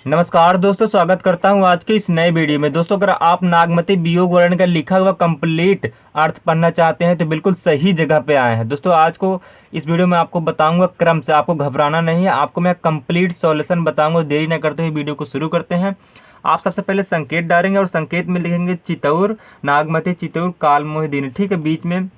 नमस्कार दोस्तों, स्वागत करता हूं आज के इस नए वीडियो में। दोस्तों, अगर आप नागमती वियोग वर्णन का लिखा हुआ कंप्लीट अर्थ पढ़ना चाहते हैं तो बिल्कुल सही जगह पे आए हैं। दोस्तों, आज को इस वीडियो में आपको बताऊंगा क्रम से, आपको घबराना नहीं है, आपको मैं कंप्लीट सॉल्यूशन बताऊंगा। देरी न करते हुए वीडियो को शुरू करते हैं। आप सबसे पहले संकेत डालेंगे और संकेत में लिखेंगे चित्तौर नागमती चित्तौर कालमोहिदीन। ठीक है, बीच में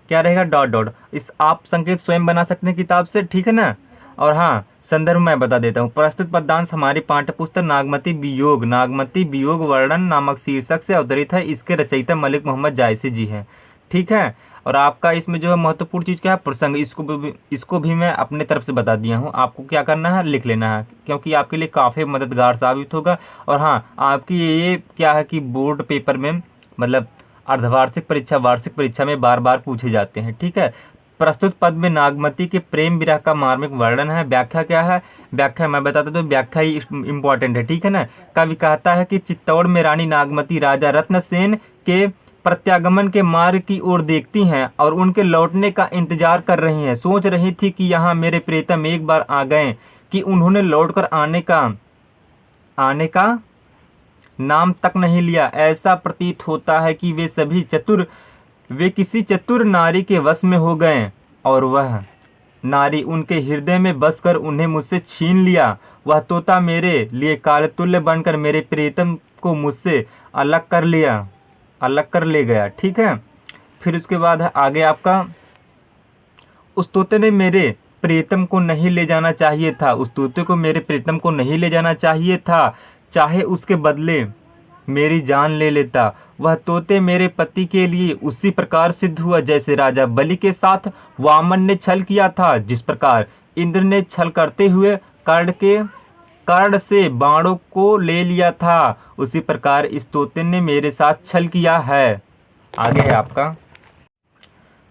क्या रहेगा? Dot dot. इस आप संकेत स्वयं बना सकते हैं किताब से, ठीक है ना। और हाँ, संदर्भ मैं बता देता हूँ। प्रस्तुत पद्यांश हमारी पाठ्य पुस्तक नागमती वियोग वर्णन नामक शीर्षक से अवतरित है। इसके रचयिता मलिक मोहम्मद जायसी जी हैं। ठीक है। और आपका इसमें जो है महत्वपूर्ण चीज़ क्या है? प्रसंग। इसको भी मैं अपने तरफ से बता दिया हूँ। आपको क्या करना है? लिख लेना है, क्योंकि आपके लिए काफ़ी मददगार साबित होगा। और हाँ, आपकी ये क्या है कि बोर्ड पेपर में, मतलब अर्धवार्षिक परीक्षा, वार्षिक परीक्षा में बार बार पूछे जाते हैं। ठीक है। प्रस्तुत पद में नागमती के प्रेम विरह का मार्मिक वर्णन है। व्याख्या क्या है? व्याख्या मैं बताता हूँ, व्याख्या ही इम्पोर्टेंट है। ठीक है ना। कवि कहता है कि चित्तौड़ में रानी नागमती राजा रत्नसेन के प्रत्यागमन के मार्ग की ओर देखती हैं और उनके लौटने का इंतजार कर रही हैं। सोच रही थी कि यहाँ मेरे प्रियतम एक बार आ गए कि उन्होंने लौटकर आने का नाम तक नहीं लिया। ऐसा प्रतीत होता है कि वे किसी चतुर नारी के वश में हो गए और वह नारी उनके हृदय में बसकर उन्हें मुझसे छीन लिया। वह तोता मेरे लिए कालतुल्य बनकर मेरे प्रियतम को मुझसे अलग कर ले गया। ठीक है। फिर उसके बाद है आगे आपका, उस तोते ने मेरे प्रियतम को नहीं ले जाना चाहिए था। उस तोते को मेरे प्रियतम को नहीं ले जाना चाहिए था, चाहे उसके बदले मेरी जान ले लेता। वह तोते मेरे पति के लिए उसी प्रकार सिद्ध हुआ जैसे राजा बलि के साथ वामन ने छल किया था। जिस प्रकार इंद्र ने छल करते हुए कर्ण से बाणों को ले लिया था, उसी प्रकार इस तोते ने मेरे साथ छल किया है। आगे है आपका,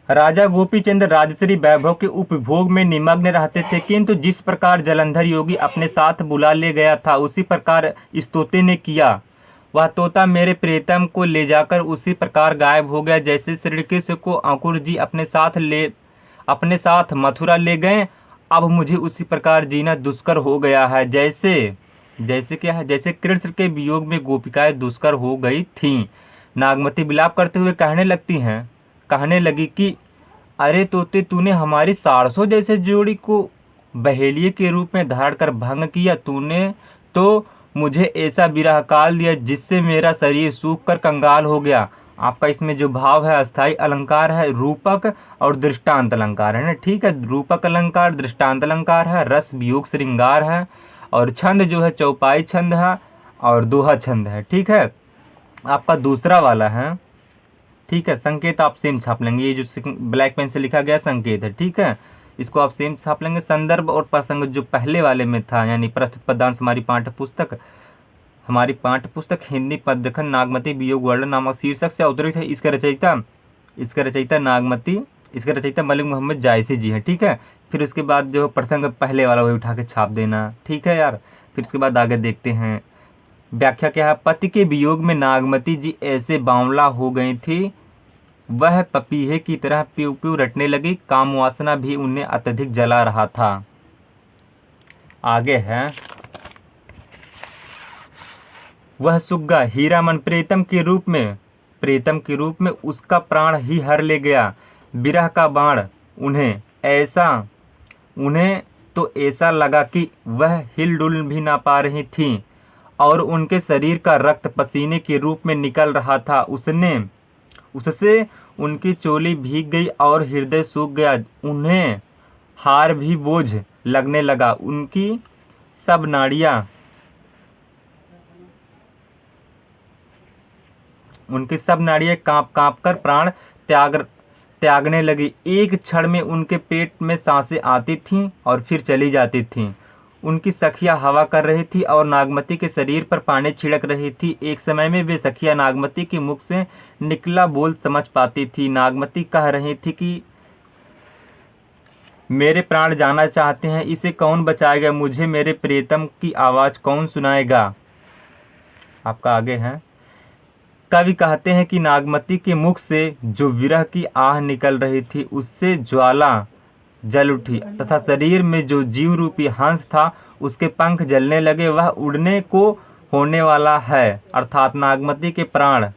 राजा गोपीचंद राजश्री वैभव के उपभोग में निमग्न रहते थे, किंतु जिस प्रकार जलंधर योगी अपने साथ बुला ले गया था उसी प्रकार इस तोते ने किया। वह तोता मेरे प्रियतम को ले जाकर उसी प्रकार गायब हो गया जैसे श्री कृष्ण को अंकुर जी अपने साथ मथुरा ले गए। अब मुझे उसी प्रकार जीना दुष्कर हो गया है, जैसे क्या है, जैसे कृष्ण के वियोग में गोपिकाएं दुष्कर हो गई थीं। नागमती विलाप करते हुए कहने लगी कि अरे तोते, तूने हमारी 400 जैसे जोड़ी को बहेलिए के रूप में धारण कर भंग किया। तूने तो मुझे ऐसा विरह काल दिया जिससे मेरा शरीर सूख कर कंगाल हो गया। आपका इसमें जो भाव है अस्थाई अलंकार है, रूपक और दृष्टांत अलंकार है ना। ठीक है। रूपक अलंकार, दृष्टांत अलंकार है, रस वियोग श्रृंगार है, और छंद जो है चौपाई छंद है और दोहा छंद है। ठीक है। आपका दूसरा वाला है। ठीक है। संकेत आप सेम छाप लेंगे, ये जो ब्लैक पेन से लिखा गया संकेत है। ठीक है, इसको आप सेम छाप लेंगे। संदर्भ और प्रसंग जो पहले वाले में था, यानी प्रस्तुत पद्यांश हमारी पाठ्य पुस्तक हिंदी पद्यखंड नागमती वियोग वर्णन नामक शीर्षक से अवतरित है। इसके रचयिता मलिक मोहम्मद जायसी जी हैं। ठीक है। फिर उसके बाद जो प्रसंग पहले वाला वही उठा के छाप देना। ठीक है यार। फिर उसके बाद आगे देखते हैं। व्याख्या क्या है? पति के वियोग में नागमती जी ऐसे बावला हो गई थी, वह पपीहे की तरह प्यू प्यू रटने लगी। काम वासना भी उन्हें अत्यधिक जला रहा था। आगे है, वह सुग्गा हीरामन प्रीतम के रूप में उसका प्राण ही हर ले गया। विरह का बाण उन्हें तो ऐसा लगा कि वह हिलडुल भी ना पा रही थीं और उनके शरीर का रक्त पसीने के रूप में निकल रहा था। उससे उनकी चोली भीग गई और हृदय सूख गया। उन्हें हार भी बोझ लगने लगा। उनकी सब नाड़ियाँ कांप कर प्राण त्यागने लगी। एक क्षण में उनके पेट में सांसें आती थीं और फिर चली जाती थीं। उनकी सखियाँ हवा कर रही थी और नागमती के शरीर पर पानी छिड़क रही थी। एक समय में वे सखियाँ नागमती के मुख से निकला बोल समझ पाती थी। नागमती कह रही थी कि मेरे प्राण जाना चाहते हैं, इसे कौन बचाएगा? मुझे मेरे प्रियतम की आवाज़ कौन सुनाएगा? आपका आगे है, कवि कहते हैं कि नागमती के मुख से जो विरह की आह निकल रही थी उससे ज्वाला जल उठी तथा शरीर में जो जीव रूपी हंस था उसके पंख जलने लगे, वह उड़ने को होने वाला है। अर्थात नागमती के प्राण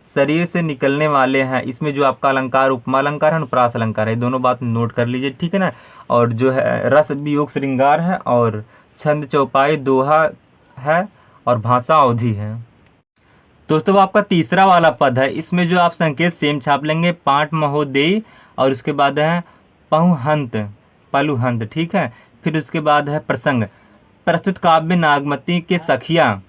शरीर से निकलने वाले हैं। इसमें जो आपका अलंकार उपमा अलंकार है, अनुप्रास अलंकार है, दोनों बात नोट कर लीजिए, ठीक है ना। और जो है रस वियोग श्रृंगार है, और छंद चौपाई दोहा है, और भाषा अवधि है। दोस्तों वो आपका तीसरा वाला पद है, इसमें जो आप संकेत सेम छाप लेंगे, पाठ महोदय, और उसके बाद है पहुहंत पलुहंत, ठीक है। फिर उसके बाद है प्रसंग। प्रस्तुत काव्य नागमती के सखियाँ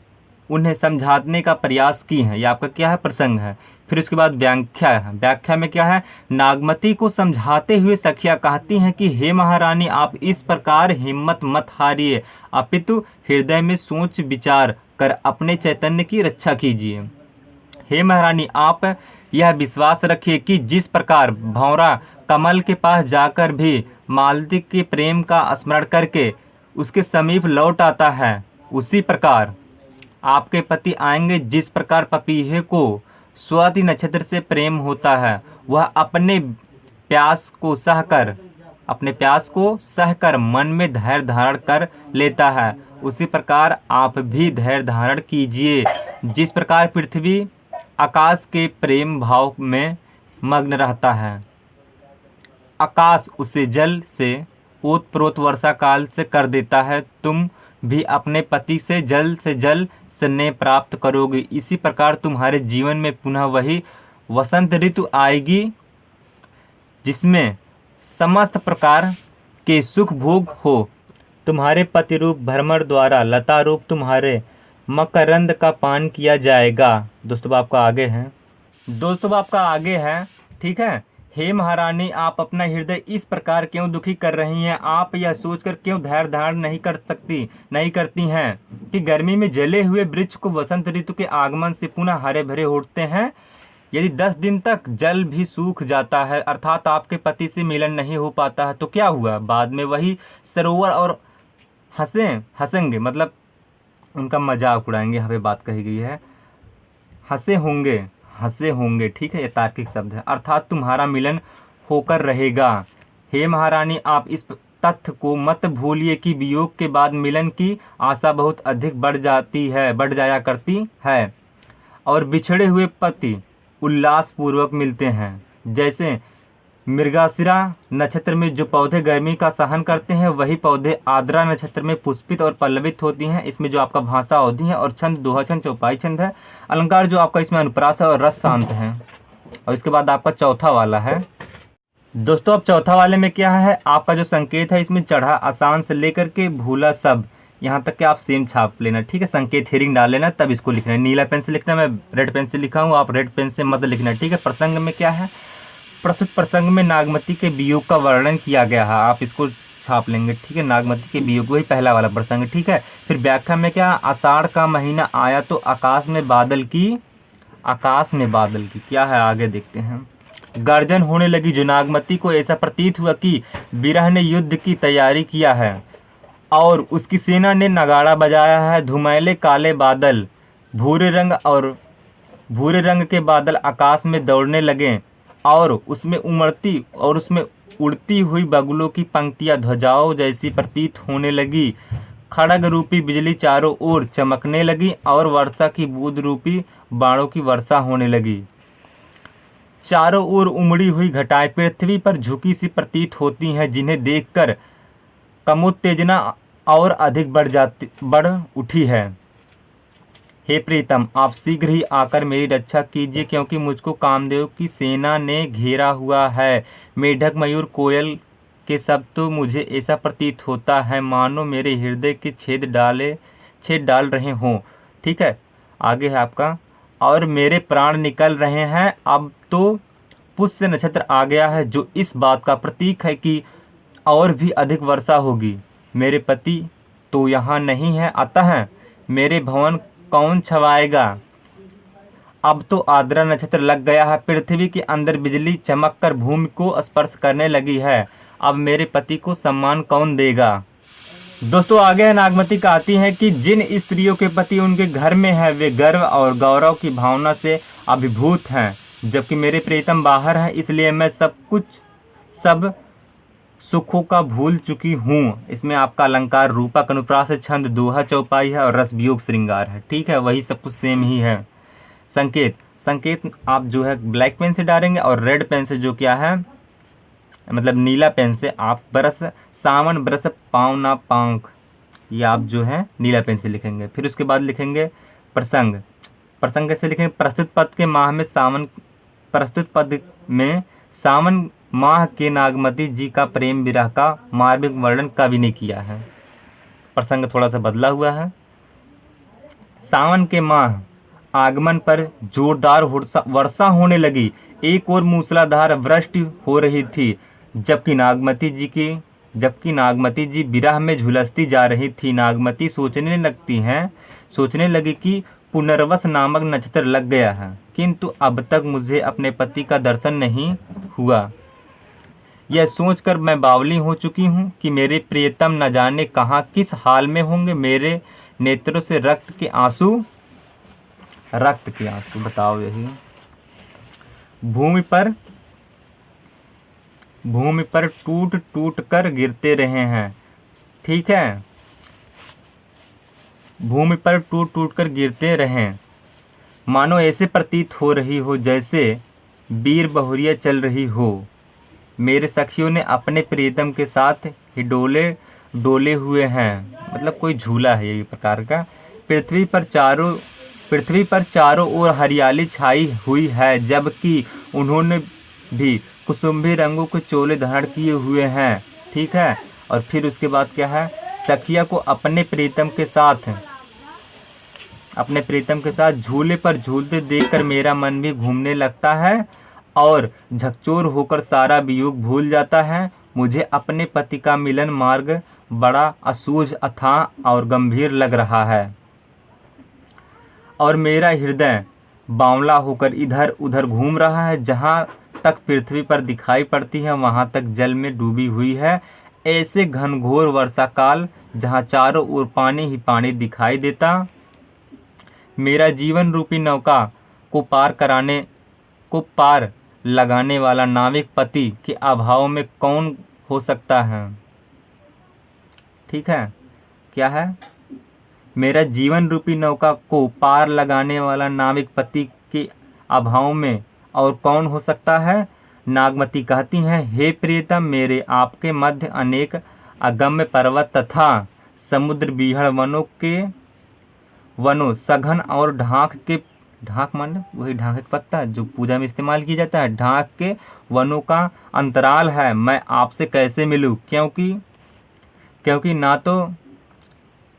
उन्हें समझाने का प्रयास की हैं, ये आपका क्या है, प्रसंग है। फिर उसके बाद व्याख्या है। व्याख्या में क्या है, नागमती को समझाते हुए सखियाँ कहती हैं कि हे महारानी, आप इस प्रकार हिम्मत मत हारिए, अपितु हृदय में सोच विचार कर अपने चैतन्य की रक्षा कीजिए। हे महारानी, आप यह विश्वास रखिए कि जिस प्रकार भंवरा कमल के पास जाकर भी मालती के प्रेम का स्मरण करके उसके समीप लौट आता है, उसी प्रकार आपके पति आएंगे। जिस प्रकार पपीहे को स्वाति नक्षत्र से प्रेम होता है, वह अपने प्यास को सहकर मन में धैर्य धारण कर लेता है, उसी प्रकार आप भी धैर्य धारण कीजिए। जिस प्रकार पृथ्वी आकाश के प्रेम भाव में मग्न रहता है, आकाश उसे जल से ओतप्रोत वर्षा काल से कर देता है, तुम भी अपने पति से जल स्नेह प्राप्त करोगे। इसी प्रकार तुम्हारे जीवन में पुनः वही वसंत ऋतु आएगी जिसमें समस्त प्रकार के सुख भोग हो। तुम्हारे पति रूप भ्रमर द्वारा लता रूप तुम्हारे मकरंद का पान किया जाएगा। दोस्तों आपका आगे है, ठीक है। हे महारानी, आप अपना हृदय इस प्रकार क्यों दुखी कर रही हैं? आप यह सोचकर क्यों धैर्य धारण नहीं करती हैं कि गर्मी में जले हुए वृक्ष को वसंत ऋतु के आगमन से पुनः हरे भरे उठते हैं? यदि 10 दिन तक जल भी सूख जाता है, अर्थात आपके पति से मिलन नहीं हो पाता है, तो क्या हुआ? बाद में वही सरोवर और हंसेंगे, मतलब उनका मजाक उड़ाएंगे, यहाँ पे बात कही गई है, हंसे होंगे, ठीक है, ये तार्किक शब्द है। अर्थात तुम्हारा मिलन होकर रहेगा। हे महारानी, आप इस तथ्य को मत भूलिए कि वियोग के बाद मिलन की आशा बहुत अधिक बढ़ जाया करती है, और बिछड़े हुए पति उल्लास पूर्वक मिलते हैं। जैसे मृगशिरा नक्षत्र में जो पौधे गर्मी का सहन करते हैं, वही पौधे आर्द्रा नक्षत्र में पुष्पित और पल्लवित होती हैं। इसमें जो आपका भाषा अवधि है, और छंद दोहा छंद चौपाई छंद है। अलंकार जो आपका इसमें अनुप्रास है और रस शांत है। और इसके बाद आपका चौथा वाला है। दोस्तों अब चौथा वाले में क्या है, आपका जो संकेत है इसमें चढ़ा आसान से लेकर के भूला सब, यहाँ तक कि आप सेम छाप लेना, ठीक है। संकेत हेरिंग डाल लेना, तब इसको लिखना है। नीला पेन से लिखना, मैं रेड पेन से लिखा हूँ, आप रेड पेन से मत लिखना, ठीक है। प्रसंग में क्या है, प्रस्तुत प्रसंग में नागमती के वियोग का वर्णन किया गया है, आप इसको छाप लेंगे, ठीक है। नागमती के वियोग, वही पहला वाला प्रसंग, ठीक है। फिर व्याख्या में क्या, आषाढ़ का महीना आया तो आकाश में बादल की क्या है, आगे देखते हैं। गर्जन होने लगी, जो नागमती को ऐसा प्रतीत हुआ कि विरह ने युद्ध की तैयारी किया है और उसकी सेना ने नगाड़ा बजाया है। धुमैले काले बादल, भूरे रंग के बादल आकाश में दौड़ने लगे, और उसमें उड़ती हुई बगुलों की पंक्तियां ध्वजाओं जैसी प्रतीत होने लगी। खड़ग रूपी बिजली चारों ओर चमकने लगी, और वर्षा की बूंद रूपी बाणों की वर्षा होने लगी। चारों ओर उमड़ी हुई घटाएं पृथ्वी पर झुकी सी प्रतीत होती हैं, जिन्हें देखकर कामोत्तेजना और अधिक बढ़ उठी है। हे प्रीतम, आप शीघ्र ही आकर मेरी रक्षा कीजिए, क्योंकि मुझको कामदेव की सेना ने घेरा हुआ है। मेढक, मयूर, कोयल के सब तो मुझे ऐसा प्रतीत होता है मानो मेरे हृदय के छेद डाल रहे हों, ठीक है। आगे है आपका, और मेरे प्राण निकल रहे हैं। अब तो पुष्य नक्षत्र आ गया है, जो इस बात का प्रतीक है कि और भी अधिक वर्षा होगी। मेरे पति तो यहाँ नहीं है, अतः मेरे भवन कौन छवाएगा? अब तो आर्द्रा नक्षत्र लग गया है, पृथ्वी के अंदर बिजली चमककर भूमि को स्पर्श करने लगी है। अब मेरे पति को सम्मान कौन देगा? दोस्तों आगे नागमती कहती हैं कि जिन स्त्रियों के पति उनके घर में है, वे गर्व और गौरव की भावना से अभिभूत हैं, जबकि मेरे प्रीतम बाहर हैं। इसलिए मैं सब सुखों का भूल चुकी हूँ। इसमें आपका अलंकार रूपक अनुप्रास है, छंद दोहा चौपाई है और रस वियोग श्रृंगार है। ठीक है, वही सब कुछ सेम ही है। संकेत, संकेत आप जो है ब्लैक पेन से डालेंगे और रेड पेन से जो क्या है मतलब नीला पेन से आप बरस सावन बरस पावना पांख, ये आप जो है नीला पेन से लिखेंगे। फिर उसके बाद लिखेंगे प्रसंग। प्रसंग कैसे लिखेंगे? प्रस्तुत पद के माह में सावन, प्रस्तुत पद में सावन माह के नागमती जी का प्रेम विरह का मार्मिक वर्णन कवि ने किया है। प्रसंग थोड़ा सा बदला हुआ है। सावन के माह आगमन पर जोरदार वर्षा होने लगी। एक और मूसलाधार वृष्टि हो रही थी, जबकि नागमती जी विरह में झुलसती जा रही थी। नागमती सोचने लगी कि पुनर्वस नामक नक्षत्र लग गया है, किंतु अब तक मुझे अपने पति का दर्शन नहीं हुआ। यह सोचकर मैं बावली हो चुकी हूँ कि मेरे प्रियतम न जाने कहाँ किस हाल में होंगे। मेरे नेत्रों से रक्त के आंसू बताओ, यही भूमि पर टूट टूट कर गिरते रहे हैं। ठीक है, भूमि पर टूट टूट कर गिरते रहें, मानो ऐसे प्रतीत हो रही हो जैसे वीर बहुरिया चल रही हो। मेरे सखियों ने अपने प्रियतम के साथ ही डोले हुए हैं, मतलब कोई झूला है ये प्रकार का। पृथ्वी पर चारों ओर हरियाली छाई हुई है, जबकि उन्होंने भी कुसुम्भी रंगों के चोले धारण किए हुए हैं। ठीक है, और फिर उसके बाद क्या है? सखिया को अपने प्रीतम के साथ झूले पर झूलते देखकर मेरा मन भी घूमने लगता है और झकझोर होकर सारा वियोग भूल जाता है। मुझे अपने पति का मिलन मार्ग बड़ा असूझ, अथाह और गंभीर लग रहा है और मेरा हृदय बावला होकर इधर उधर घूम रहा है। जहाँ तक पृथ्वी पर दिखाई पड़ती है वहाँ तक जल में डूबी हुई है। ऐसे घनघोर वर्षा काल जहाँ चारों ओर पानी ही पानी दिखाई देता। मेरा जीवन रूपी नौका को पार लगाने वाला नाविक पति के अभाव में कौन हो सकता है? ठीक है, क्या है? मेरा जीवन रूपी नौका को पार लगाने वाला नाविक पति के अभाव में और कौन हो सकता है? नागमती कहती हैं, हे प्रियतम, मेरे आपके मध्य अनेक अगम्य पर्वत तथा समुद्र विहड़ वनों सघन और ढाक मान वही ढाक का पत्ता जो पूजा में इस्तेमाल किया जाता है, ढाक के वनों का अंतराल है। मैं आपसे कैसे मिलूं? क्योंकि ना तो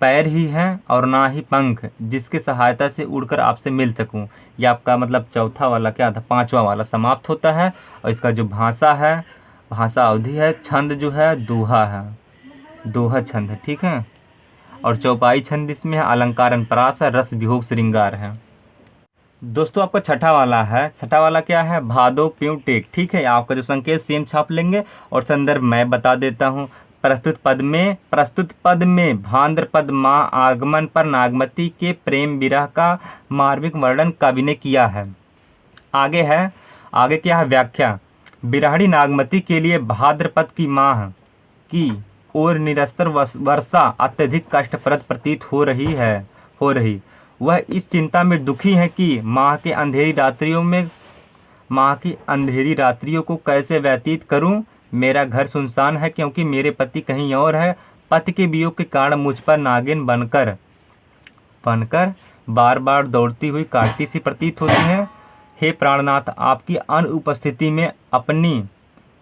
पैर ही हैं और ना ही पंख जिसकी सहायता से उड़कर आपसे मिल सकूं। ये आपका मतलब चौथा वाला क्या था, पांचवा वाला समाप्त होता है। और इसका जो भाषा अवधि है, छंद जो है दोहा है, दोहा छंद है। ठीक है, और चौपाई छंद इसमें है, अलंकार अनुप्रास है, रस वियोग श्रृंगार है। दोस्तों आपका छठा वाला क्या है? भादो प्यों टेक। ठीक है, आपका जो संकेत सेम छाप लेंगे और संदर्भ मैं बता देता हूँ। प्रस्तुत पद में भाद्रपद माह आगमन पर नागमती के प्रेम विरह का मार्मिक वर्णन कवि ने किया है। आगे क्या है? व्याख्या। बिरहणी नागमती के लिए भाद्रपद की माह की ओर निरस्तर वर्षा अत्यधिक कष्टप्रद प्रतीत हो रही। वह इस चिंता में दुखी है कि माह की अंधेरी रात्रियों को कैसे व्यतीत करूं। मेरा घर सुनसान है क्योंकि मेरे पति कहीं और है। पति के वियोग के कारण मुझ पर नागिन बनकर बार बार दौड़ती हुई काटती सी प्रतीत होती है। हे प्राणनाथ, आपकी अनुपस्थिति में अपनी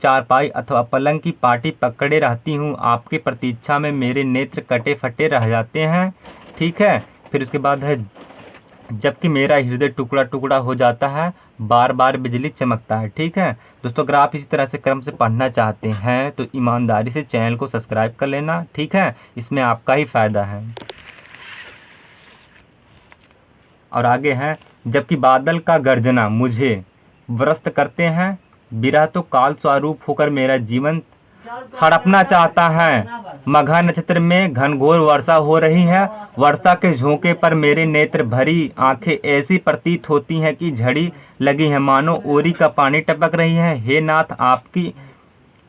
चारपाई अथवा पलंग की पाटी पकड़े रहती हूँ। आपकी प्रतीक्षा में मेरे नेत्र कटे फटे रह जाते हैं। ठीक है, फिर उसके बाद है, जबकि मेरा हृदय टुकड़ा टुकड़ा हो जाता है, बार बार बिजली चमकता है। ठीक है दोस्तों, अगर आप इसी तरह से क्रम से पढ़ना चाहते हैं तो ईमानदारी से चैनल को सब्सक्राइब कर लेना। ठीक है, इसमें आपका ही फायदा है। और आगे है, जबकि बादल का गर्जना मुझे व्रस्त करते हैं, विरह तो काल स्वरूप होकर मेरा जीवन हड़पना चाहता है। मघा नक्षत्र में घनघोर वर्षा हो रही है। वर्षा के झोंके पर मेरे नेत्र भरी आंखें ऐसी प्रतीत होती हैं कि झड़ी लगी है, मानो ओरी का पानी टपक रही है। हे नाथ,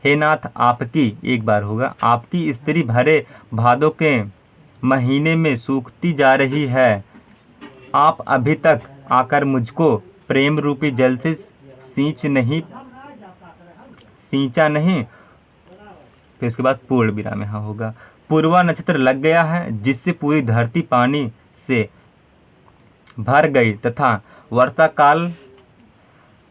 हे नाथ आपकी, एक बार होगा, आपकी स्त्री भरे भादों के महीने में सूखती जा रही है। आप अभी तक आकर मुझको प्रेम रूपी जल से सींचा नहीं। फिर उसके बाद पूर्ण विराम यहाँ होगा। पूर्वा नक्षत्र लग गया है, जिससे पूरी धरती पानी से भर गई तथा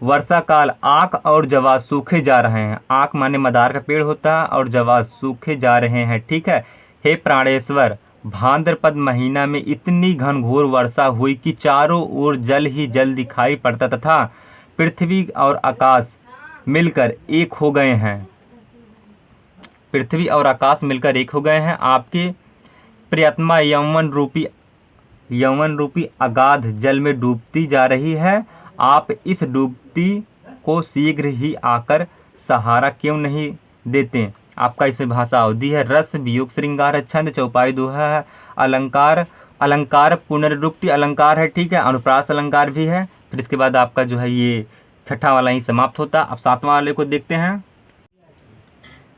वर्षा काल आक और जवाब सूखे जा रहे हैं। आक माने मदार का पेड़ होता है और जवाब सूखे जा रहे हैं। ठीक है। हे प्राणेश्वर, भाद्रपद महीना में इतनी घनघोर वर्षा हुई कि चारों ओर जल ही जल दिखाई पड़ता तथा पृथ्वी और आकाश मिलकर एक हो गए हैं। पृथ्वी और आकाश मिलकर एक हो गए हैं। आपके प्रियतमा यौवन रूपी अगाध जल में डूबती जा रही है। आप इस डूबती को शीघ्र ही आकर सहारा क्यों नहीं देते। आपका इसमें भाषा अवधि है, रस, वियोग, श्रृंगार है, छंद, चौपाई, दोहा है, अलंकार पुनरुक्ति अलंकार है। ठीक है। अनुप्रास अलंकार भी है। फिर इसके बाद आपका जो है ये छठा वाला ही समाप्त होता। अब सातवां वाले को देखते हैं।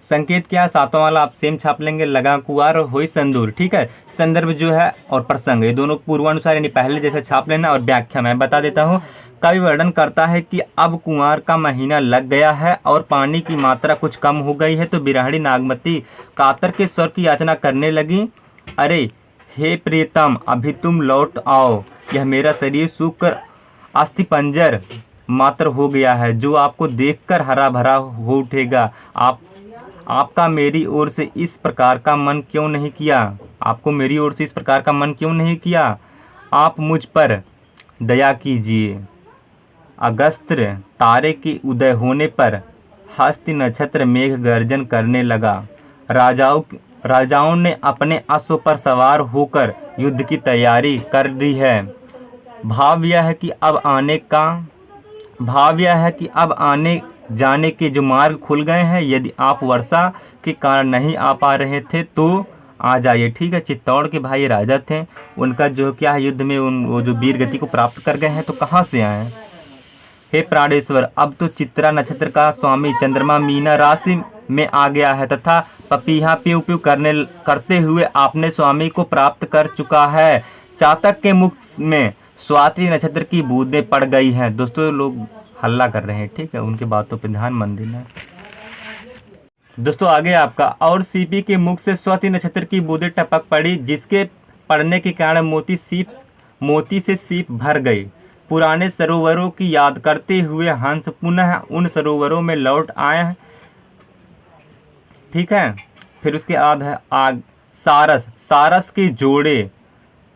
संकेत क्या है? सातवां वाला आप सेम छाप लेंगे, लगा कुआर और होई संदूर। ठीक है। संदर्भ जो है और प्रसंग, ये दोनों पूर्वानुसार यानी पहले जैसे छाप लेना। और व्याख्या मैं बता देता हूँ। कवि वर्णन करता है कि अब कुंवार का महीना लग गया है और पानी की मात्रा कुछ कम हो गई है, तो बिरहणी नागमती कातर के स्वर की याचना करने लगी। अरे हे प्रियतम, अभी तुम लौट आओ। यह मेरा शरीर सूख कर अस्थिपंजर मात्र हो गया है, जो आपको देखकर हरा भरा हो उठेगा। आपका मेरी ओर से इस प्रकार का मन क्यों नहीं किया? आपको मेरी ओर से इस प्रकार का मन क्यों नहीं किया? आप मुझ पर दया कीजिए। अगस्त्य तारे के उदय होने पर हस्ती नक्षत्र मेघ गर्जन करने लगा। राजाओं ने अपने अश्व पर सवार होकर युद्ध की तैयारी कर दी है। भाव यह है कि अब आने जाने के जो मार्ग खुल गए हैं। यदि आप वर्षा के कारण नहीं आ पा रहे थे तो आ जाइए। ठीक है। चित्तौड़ के भाई राजा थे, उनका जो क्या है युद्ध में वो जो वीर गति को प्राप्त कर गए हैं, तो कहाँ से आए? हे प्राणेश्वर, अब तो चित्रा नक्षत्र का स्वामी चंद्रमा मीना राशि में आ गया है तथा पपीहा प्यू प्यू करते हुए अपने स्वामी को प्राप्त कर चुका है। चातक के मुख में स्वाति नक्षत्र की बूंदें पड़ गई हैं। दोस्तों लोग हल्ला कर रहे हैं। ठीक है। उनकी बातों पर ध्यान मत देना। दोस्तों आगे आपका, और सीपी के मुख से स्वाति नक्षत्र की बूंदें टपक पड़ी, जिसके पड़ने के कारण मोती से सीप भर गई। पुराने सरोवरों की याद करते हुए हंस पुनः उन सरोवरों में लौट आए। ठीक है। फिर उसके बाद है सारस के जोड़े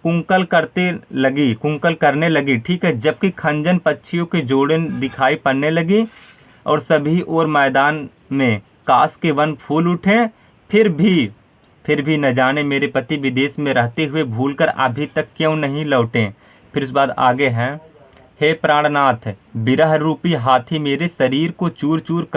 कुंकल करने लगी। ठीक है। जबकि खंजन पक्षियों के जोड़े दिखाई पड़ने लगी और सभी और मैदान में काश के वन फूल उठे। फिर भी न जाने मेरे पति विदेश में रहते हुए भूलकर अभी तक क्यों नहीं लौटे। फिर उस बाद आगे है, हे प्राणनाथ, विरह रूपी हाथी मेरे शरीर को चूर चूर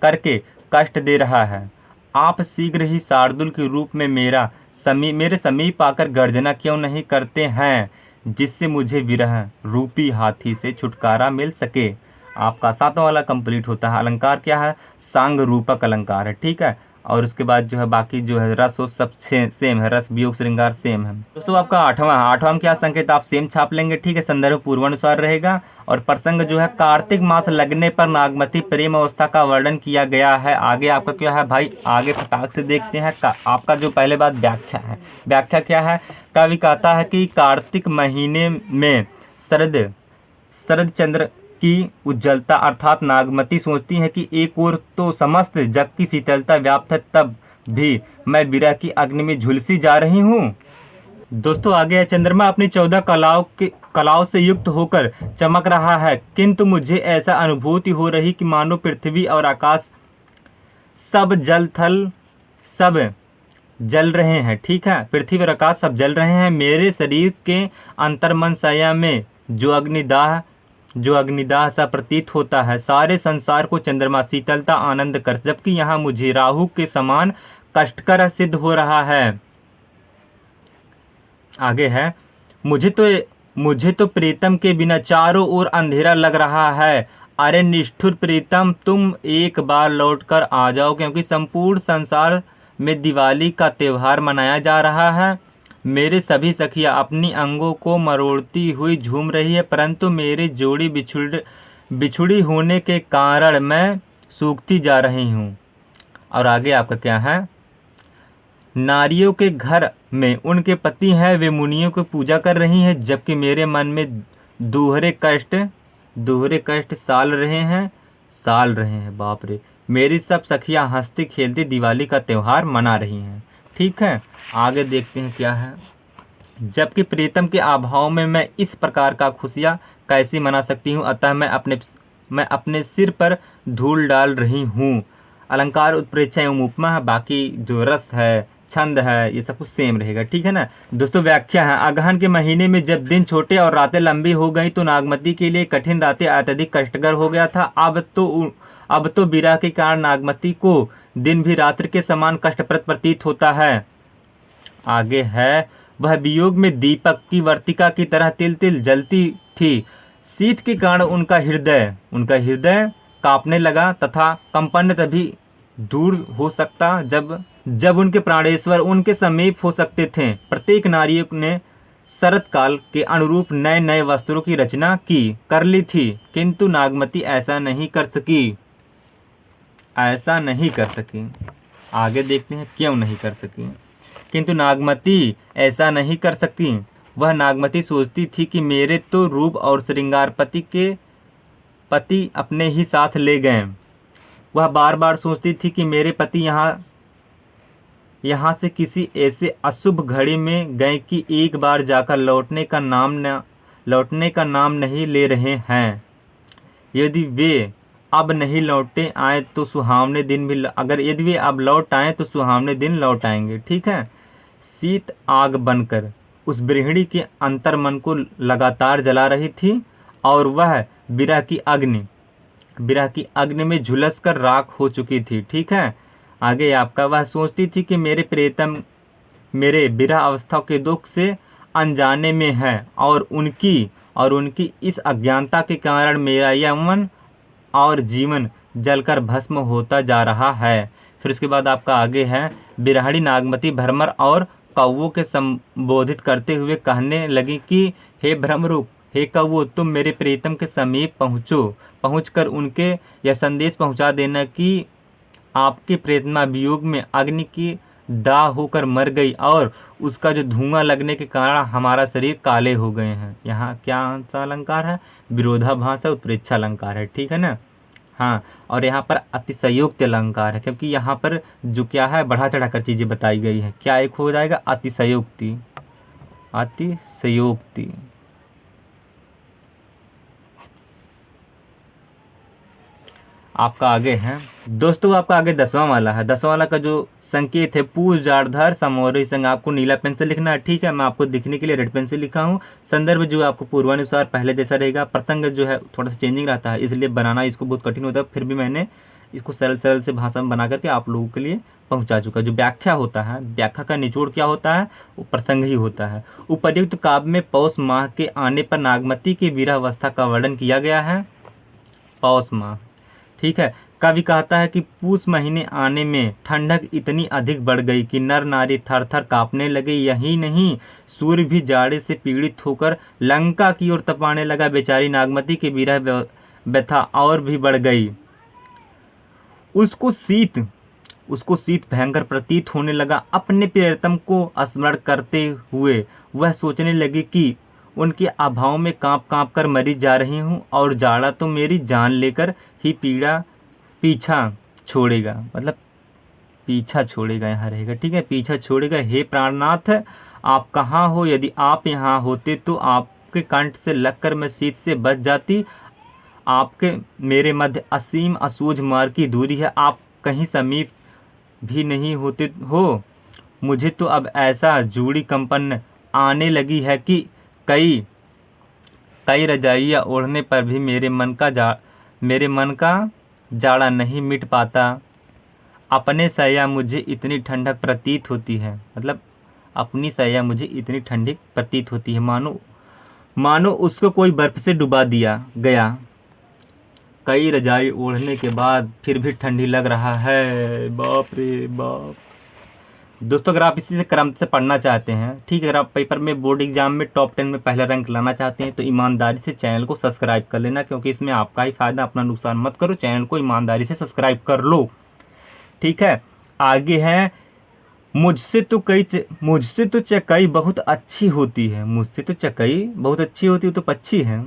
करके कष्ट दे रहा है। आप शीघ्र ही शार्दुल के रूप में मेरे समीप आकर गर्जना क्यों नहीं करते हैं, जिससे मुझे विरह रूपी हाथी से छुटकारा मिल सके। आपका सातवां वाला कंप्लीट होता है। अलंकार क्या है? सांग रूपक अलंकार है। ठीक है। और उसके बाद जो है बाकी जो है रस वो सब सेम है, रस वियोग श्रृंगार सेम है। दोस्तों आपका आठवां में क्या संकेत आप सेम छाप लेंगे। ठीक है। संदर्भ पूर्वानुसार रहेगा। और प्रसंग जो है कार्तिक मास लगने पर नागमती प्रेम अवस्था का वर्णन किया गया है। आगे आपका क्या है भाई, आगे फटाक से देखते हैं। आपका जो पहले बात व्याख्या है। व्याख्या क्या है? कवि कहता है कि कार्तिक महीने में शरद चंद्र की उज्ज्वलता अर्थात नागमती सोचती है कि एक ओर तो समस्त जग की शीतलता व्याप्त है, तब भी मैं विरह की अग्नि में झुलसी जा रही हूँ। दोस्तों आगे है, चंद्रमा अपनी 14 कलाओं से युक्त होकर चमक रहा है, किंतु मुझे ऐसा अनुभूति हो रही कि मानो पृथ्वी और आकाश सब जल थल सब जल रहे हैं। ठीक है। पृथ्वी और आकाश सब जल रहे हैं। मेरे शरीर के अंतर्मन सया में जो अग्निदाह सा प्रतीत होता है। सारे संसार को चंद्रमा शीतलता आनंद कर, जबकि यहाँ मुझे राहु के समान कष्टकर सिद्ध हो रहा है। आगे है, मुझे तो प्रीतम के बिना चारों ओर अंधेरा लग रहा है। अरे निष्ठुर प्रीतम, तुम एक बार लौट कर आ जाओ, क्योंकि संपूर्ण संसार में दिवाली का त्यौहार मनाया जा रहा है। मेरे सभी सखियां अपनी अंगों को मरोड़ती हुई झूम रही है, परंतु मेरी जोड़ी बिछुड़ी होने के कारण मैं सूखती जा रही हूँ। और आगे आपका क्या है? नारियों के घर में उनके पति हैं, वे मुनियों की पूजा कर रही हैं, जबकि मेरे मन में दोहरे कष्ट साल रहे हैं। बाप रे। मेरी सब सखियां हंसती खेलती दिवाली का त्यौहार मना रही हैं। ठीक है, आगे देखते हैं क्या है। जबकि प्रीतम के अभाव में मैं इस प्रकार का खुशियाँ कैसे मना सकती हूँ, अतः मैं अपने सिर पर धूल डाल रही हूँ। अलंकार, उत्प्रेक्षा एवं उपमा है, बाकी जो रस है, छंद है, ये सब कुछ सेम रहेगा। ठीक है ना दोस्तों। व्याख्या है, अगहन के महीने में जब दिन छोटे और रातें लंबी हो गई तो नागमती के लिए कठिन रातें अत्यधिक कष्टकर हो गया था। अब तो विरह के कारण नागमती को दिन भी रात्रि के समान कष्टप्रद प्रतीत होता है। आगे है, वह वियोग में दीपक की वर्तिका की तरह तिल तिल जलती थी। शीत के कारण उनका हृदय कांपने लगा तथा कंपन तभी दूर हो सकता जब उनके प्राणेश्वर उनके समीप हो सकते थे। प्रत्येक नारी ने शरत काल के अनुरूप नए नए वस्त्रों की रचना कर ली थी, किंतु नागमती ऐसा नहीं कर सकी। आगे देखते हैं क्यों नहीं कर सकी। किंतु नागमती ऐसा नहीं कर सकती। वह नागमती सोचती थी कि मेरे तो रूप और श्रृंगार पति अपने ही साथ ले गए। वह बार बार सोचती थी कि मेरे पति यहाँ से किसी ऐसे अशुभ घड़ी में गए कि एक बार जाकर लौटने का नाम नहीं ले रहे हैं। यदि वे अब नहीं लौटे आए तो सुहावने दिन भी यदि वे अब लौट आए तो सुहावने दिन लौट आएंगे। ठीक है। शीत आग बनकर उस गृहिणी के अंतर्मन को लगातार जला रही थी और वह विरह की अग्नि में झुलस कर राख हो चुकी थी। ठीक है। आगे आपका, वह सोचती थी कि मेरे प्रीतम मेरे विरह अवस्था के दुख से अनजाने में है और उनकी इस अज्ञानता के कारण मेरा यौवन और जीवन जलकर भस्म होता जा रहा है। फिर उसके बाद आपका आगे है, बिरहणी नागमती भ्रमर और कौवों के संबोधित करते हुए कहने लगी कि हे भ्रमरूप, हे कौवो, तुम मेरे प्रीतम के समीप पहुंचकर उनके यह संदेश पहुंचा देना कि आपके प्रेतना वियोग में अग्नि की दाह होकर मर गई और उसका जो धुआं लगने के कारण हमारा शरीर काले हो गए हैं। यहाँ क्या सा अलंकार है? विरोधाभास उत्प्रेक्षा अलंकार है। ठीक है ना। हाँ, और यहाँ पर अतिशयोक्ति अलंकार है, क्योंकि यहाँ पर जो क्या है, बढ़ा चढ़ा कर चीज़ें बताई गई हैं। क्या एक हो जाएगा? अतिशयोक्ति। आपका आगे है दोस्तों, आपका आगे 10वां वाला है। 10वां वाला का जो संकेत है, पूज जाड़धर समोरी संग, आपको नीला पेन से लिखना है। ठीक है, मैं आपको दिखने के लिए रेड पेन से लिखा हूँ। संदर्भ जो है आपको पूर्वानुसार पहले जैसा रहेगा। प्रसंग जो है थोड़ा सा चेंजिंग रहता है, इसलिए बनाना इसको बहुत कठिन होता है। फिर भी मैंने इसको सरल से भाषा में बना करके आप लोगों के लिए पहुँचा चुका। जो व्याख्या होता है, व्याख्या का निचोड़ क्या होता है? वो प्रसंग ही होता है। उपर्युक्त काव्य में पौष माह के आने पर नागमती की विरह अवस्था का वर्णन किया गया है। पौष माह, ठीक है। कवि कहता है कि पूस महीने आने में ठंडक इतनी अधिक बढ़ गई कि नर नारी थर थर कांपने लगे। यही नहीं, सूर्य भी जाड़े से पीड़ित होकर लंका की ओर तपाने लगा। बेचारी नागमती की विरह व्यथा और भी बढ़ गई। उसको शीत भयंकर प्रतीत होने लगा। अपने प्रियतम को स्मरण करते हुए वह सोचने लगी कि उनके अभाव में कांप कर मरी जा रही हूँ और जाड़ा तो मेरी जान लेकर ही पीछा छोड़ेगा। मतलब पीछा छोड़ेगा यहाँ रहेगा। ठीक है, पीछा छोड़ेगा। हे प्राणनाथ, आप कहाँ हो? यदि आप यहाँ होते तो आपके कंठ से लगकर मैं शीत से बच जाती। आपके मेरे मध्य असीम असूझ मार्ग की दूरी है, आप कहीं समीप भी नहीं होते हो। मुझे तो अब ऐसा जूड़ी कंपन आने लगी है कि कई रजाइयाँ ओढ़ने पर भी मेरे मन का जाड़ा नहीं मिट पाता। अपने सैया मुझे इतनी ठंडक प्रतीत होती है, मतलब अपनी सैया मुझे इतनी ठंडी प्रतीत होती है मानो उसको कोई बर्फ से डुबा दिया गया। कई रजाई ओढ़ने के बाद फिर भी ठंडी लग रहा है, बाप रे बाप। दोस्तों अगर आप इसी से क्रम से पढ़ना चाहते हैं, ठीक है, अगर आप पेपर में बोर्ड एग्जाम में टॉप 10 में पहला रैंक लाना चाहते हैं तो ईमानदारी से चैनल को सब्सक्राइब कर लेना, क्योंकि इसमें आपका ही फायदा, अपना नुकसान मत करो, चैनल को ईमानदारी से सब्सक्राइब कर लो, ठीक है। आगे है, मुझसे तो चकाई बहुत अच्छी होती है, मुझसे तो चकाई बहुत अच्छी होती है, तो पक्षी है,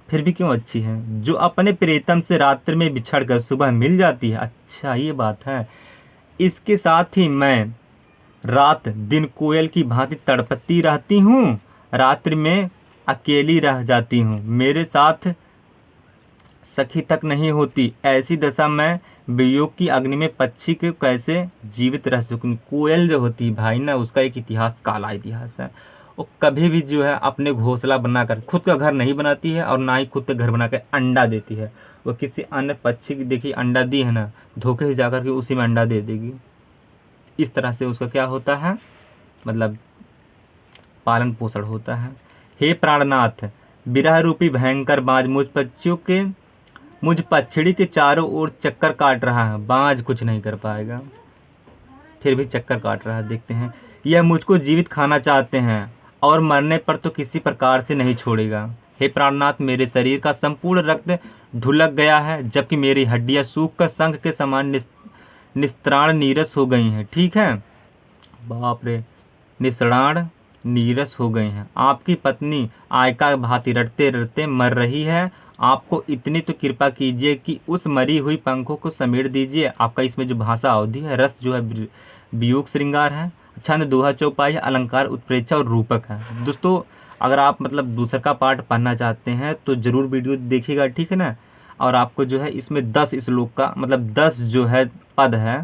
फिर भी क्यों अच्छी है, जो अपने प्रियतम से रात्रि में बिछड़ कर सुबह मिल जाती है। अच्छा ये बात है। इसके साथ ही मैं रात दिन कोयल की भांति तड़पती रहती हूँ, रात्रि में अकेली रह जाती हूँ, मेरे साथ सखी तक नहीं होती, ऐसी दशा में वियोग की अग्नि में पक्षी के कैसे जीवित रह सकूँ। कोयल जो होती है भाई ना, उसका एक इतिहास, काला इतिहास है। वो कभी भी जो है अपने घोंसला बनाकर खुद का घर नहीं बनाती है, और ना ही खुद का घर बनाकर अंडा देती है। वो किसी अन्य पक्षी की, देखिए अंडा दी है ना, धोखे से जाकर के उसी में अंडा दे देगी। इस तरह से उसका क्या होता है, मतलब पालन पोषण होता है। हे प्राणनाथ, विरह रूपी भयंकर बाज मुझ पक्षड़ी के चारों ओर चक्कर काट रहा है, बाज कुछ नहीं कर पाएगा, फिर भी चक्कर काट रहा है। देखते हैं, यह मुझको जीवित खाना चाहते हैं और मरने पर तो किसी प्रकार से नहीं छोड़ेगा। हे प्राणनाथ, मेरे शरीर का संपूर्ण रक्त ढुलक गया है, जबकि मेरी हड्डियां सूख कर शंख के समान निस्त्राण नीरस हो गई हैं, ठीक है, बाप रे, निस्त्राण नीरस हो गई हैं। आपकी पत्नी आयका भांति रटते रटते मर रही है, आपको इतनी तो कृपा कीजिए कि उस मरी हुई पंखों को समेट दीजिए। आपका इसमें जो भाषा अवधि है, रस जो है वियोग श्रृंगार है, छंद दोहा चौपाई है, अलंकार उत्प्रेक्षा और रूपक है। दोस्तों अगर आप मतलब दूसरा का पार्ट पढ़ना चाहते हैं तो ज़रूर वीडियो देखिएगा, ठीक है ना। और आपको जो है इसमें 10 श्लोक का मतलब 10 जो है पद है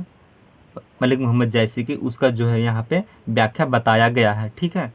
मलिक मोहम्मद जैसी की, उसका जो है यहाँ पे व्याख्या बताया गया है, ठीक है।